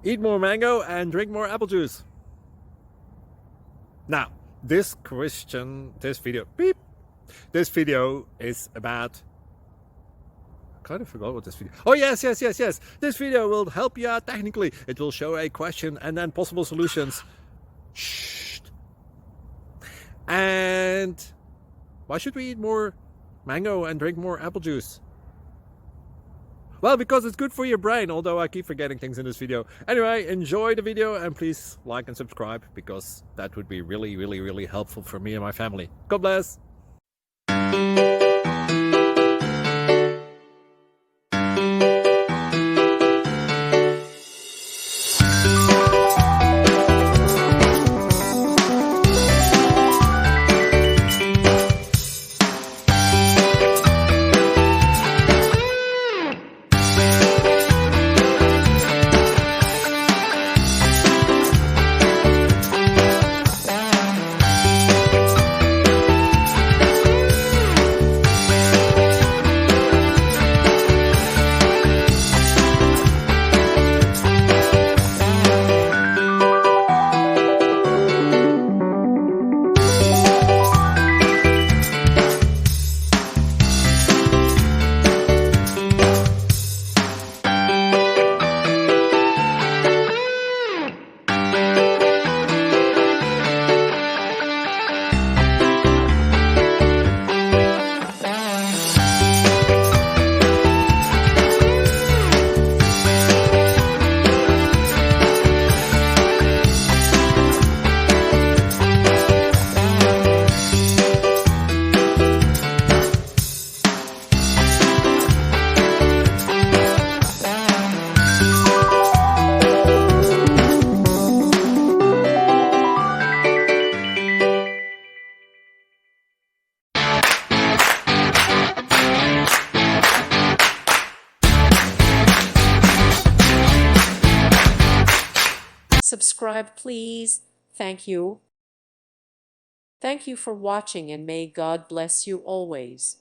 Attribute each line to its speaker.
Speaker 1: Eat more mango and drink more apple juice. Now, this video is about, I kind of forgot what this video. Oh, yes. This video will help you out technically. It will show a question and then possible solutions. Shh. And why should we eat more mango and drink more apple juice? Well, because it's good for your brain, although I keep forgetting things in this video. Anyway, enjoy the video and please like and subscribe, because that would be really helpful for me and my family. God bless!
Speaker 2: Subscribe, please. Thank you. Thank you for watching, and may God bless you always.